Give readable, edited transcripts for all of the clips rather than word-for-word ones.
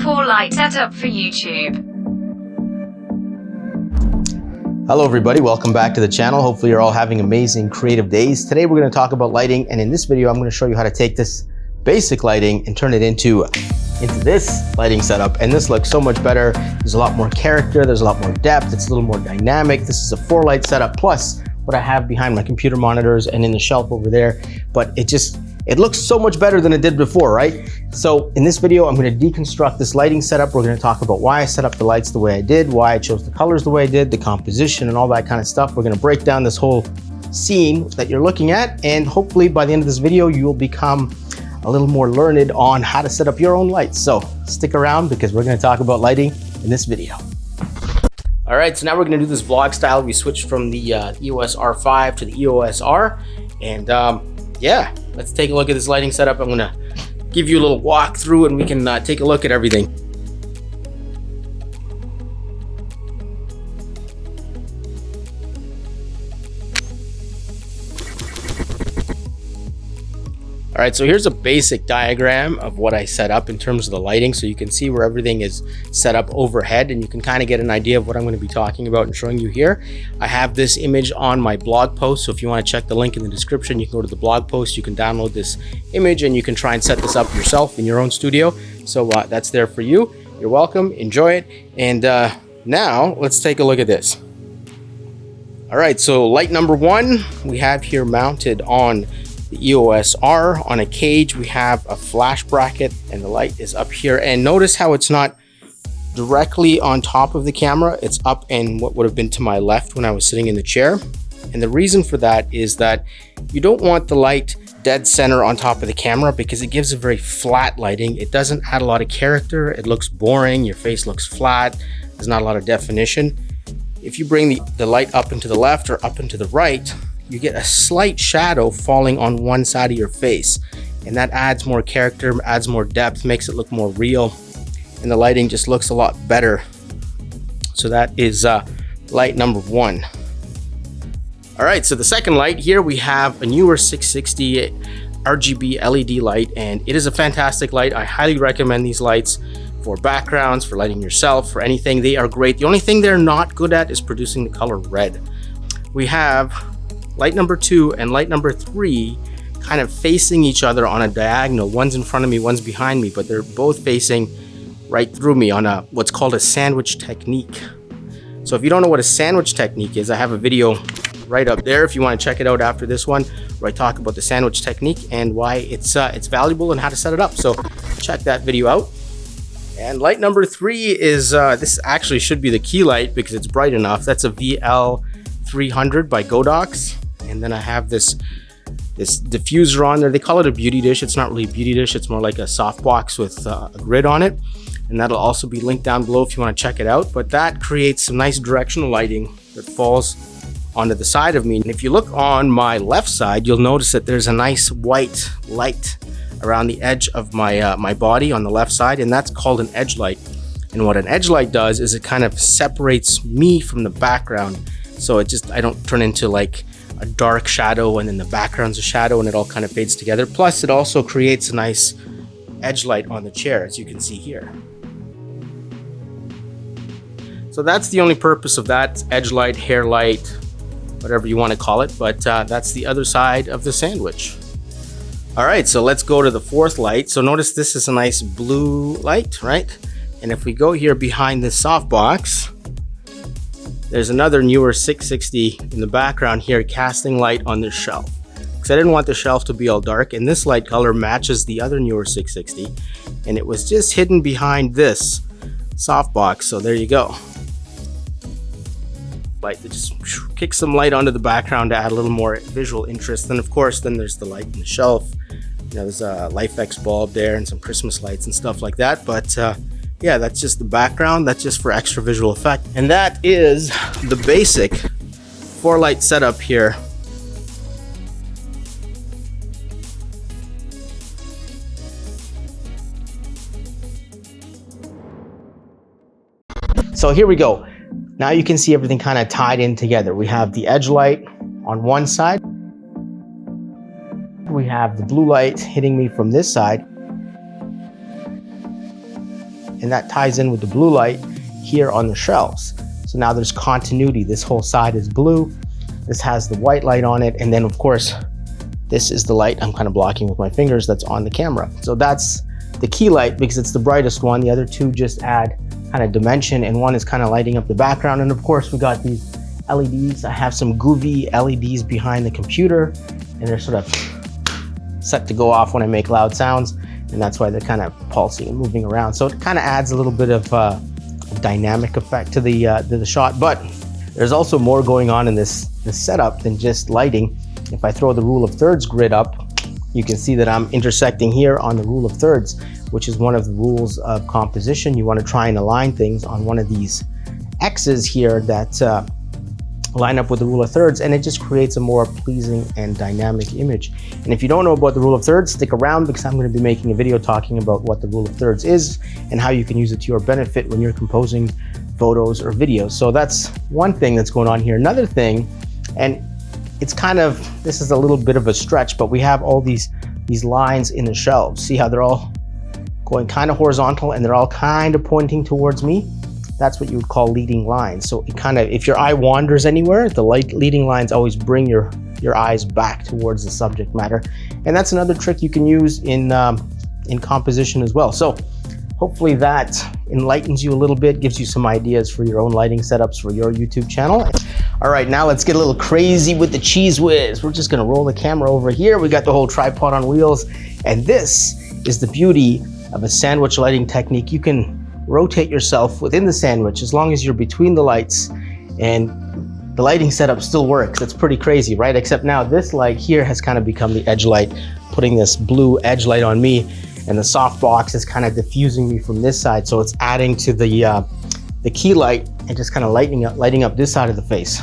4-light setup for YouTube. Hello everybody, welcome back to the channel. Hopefully you're all having amazing creative days. Today we're going to talk about lighting, and in this video I'm going to show you how to take this basic lighting and turn it into this lighting setup. And this looks so much better. There's a lot more character, there's a lot more depth, it's a little more dynamic. This is a 4-light setup plus what I have behind my computer monitors and in the shelf over there. But it looks so much better than it did before, right? So in this video, I'm going to deconstruct this lighting setup. We're going to talk about why I set up the lights the way I did, why I chose the colors the way I did, the composition and all that kind of stuff. We're going to break down this whole scene that you're looking at, and hopefully by the end of this video, you'll become a little more learned on how to set up your own lights. So stick around because we're going to talk about lighting in this video. All right, so now we're going to do this vlog style. We switched from the EOS R5 to the EOS R, and yeah, let's take a look at this lighting setup. I'm going to give you a little walk through and we can take a look at everything. All right, so here's a basic diagram of what I set up in terms of the lighting, so you can see where everything is set up overhead, and you can kind of get an idea of what I'm going to be talking about and showing you here. I have this image on my blog post, so if you want to check the link in the description, you can go to the blog post, you can download this image, and you can try and set this up yourself in your own studio. So that's there for you. You're welcome, enjoy it. And now let's take a look at this. All right, so light number one, we have here mounted on the EOS R on a cage. We have a flash bracket and the light is up here, and notice how it's not directly on top of the camera. It's up and what would have been to my left when I was sitting in the chair. And the reason for that is that you don't want the light dead center on top of the camera because it gives a very flat lighting. It doesn't add a lot of character. It looks boring. Your face looks flat. There's not a lot of definition. If you bring the light up and to the left or up and to the right, you get a slight shadow falling on one side of your face, and that adds more character, adds more depth, makes it look more real, and the lighting just looks a lot better. So that is light number one. All right, so the second light here, we have a Neewer 660 RGB LED light, and it is a fantastic light. I highly recommend these lights for backgrounds, for lighting yourself, for anything. They are great. The only thing they're not good at is producing the color red. We have light number two and light number three kind of facing each other on a diagonal. One's in front of me, one's behind me, but they're both facing right through me on what's called a sandwich technique. So if you don't know what a sandwich technique is, I have a video right up there if you want to check it out after this one, where I talk about the sandwich technique and why it's valuable and how to set it up. So check that video out. And light number three is, this actually should be the key light because it's bright enough. That's a VL300 by Godox. And then I have this diffuser on there. They call it a beauty dish. It's not really a beauty dish. It's more like a softbox with a grid on it. And that'll also be linked down below if you want to check it out. But that creates some nice directional lighting that falls onto the side of me. And if you look on my left side, you'll notice that there's a nice white light around the edge of my my body on the left side, and that's called an edge light. And what an edge light does is it kind of separates me from the background. So I don't turn into like a dark shadow and then the background's a shadow and it all kind of fades together. Plus it also creates a nice edge light on the chair, as you can see here. So that's the only purpose of that edge light, hair light, whatever you want to call it. But that's the other side of the sandwich. All right, so let's go to the fourth light. So notice this is a nice blue light, right? And if we go here behind this softbox, there's another Neewer 660 in the background here casting light on this shelf. Because I didn't want the shelf to be all dark, and this light color matches the other Neewer 660, and it was just hidden behind this softbox. So there you go. Light that just kicks some light onto the background to add a little more visual interest. Then of course, then there's the light in the shelf. You know, there's a LifeX bulb there and some Christmas lights and stuff like that. But yeah, that's just the background. That's just for extra visual effect. And that is the basic 4-light setup here. So here we go. Now you can see everything kind of tied in together. We have the edge light on one side. We have the blue light hitting me from this side. and that ties in with the blue light here on the shelves. So now there's continuity. This whole side is blue. This has the white light on it. And then of course, this is the light I'm kind of blocking with my fingers that's on the camera. So that's the key light because it's the brightest one. The other two just add kind of dimension, and one is kind of lighting up the background. And of course, we got these LEDs. I have some goofy LEDs behind the computer, and they're sort of set to go off when I make loud sounds. And that's why they're kind of pulsing and moving around. So it kind of adds a little bit of dynamic effect to the shot. But there's also more going on in this setup than just lighting. If I throw the rule of thirds grid up, you can see that I'm intersecting here on the rule of thirds, which is one of the rules of composition. You want to try and align things on one of these X's here that line up with the rule of thirds, and it just creates a more pleasing and dynamic image. And if you don't know about the rule of thirds, stick around because I'm going to be making a video talking about what the rule of thirds is and how you can use it to your benefit when you're composing photos or videos. So that's one thing that's going on here. Another thing, and it's kind of, this is a little bit of a stretch, but we have all these lines in the shelves. See how they're all going kind of horizontal and they're all kind of pointing towards me? That's what you would call leading lines. So it kind of, if your eye wanders anywhere, the leading lines always bring your eyes back towards the subject matter. And that's another trick you can use in composition as well. So hopefully that enlightens you a little bit, gives you some ideas for your own lighting setups for your YouTube channel. All right, now let's get a little crazy with the cheese whiz. We're just gonna roll the camera over here. We got the whole tripod on wheels. And this is the beauty of a sandwich lighting technique. You can rotate yourself within the sandwich as long as you're between the lights, and the lighting setup still works. It's pretty crazy, right? Except now this light here has kind of become the edge light, putting this blue edge light on me, and the soft box is kind of diffusing me from this side. So it's adding to the key light and just kind of lighting up this side of the face.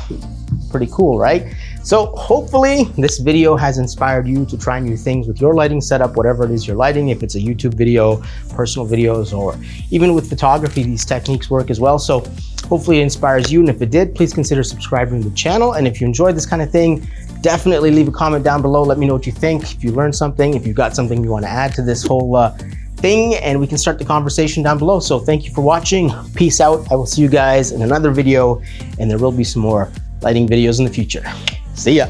Pretty cool, right? So hopefully this video has inspired you to try new things with your lighting setup, whatever it is you're lighting, if it's a YouTube video, personal videos, or even with photography, these techniques work as well. So hopefully it inspires you. And if it did, please consider subscribing to the channel. And if you enjoyed this kind of thing, definitely leave a comment down below. Let me know what you think. If you learned something, if you've got something you want to add to this whole thing, and we can start the conversation down below. So thank you for watching. Peace out. I will see you guys in another video, and there will be some more lighting videos in the future. See ya.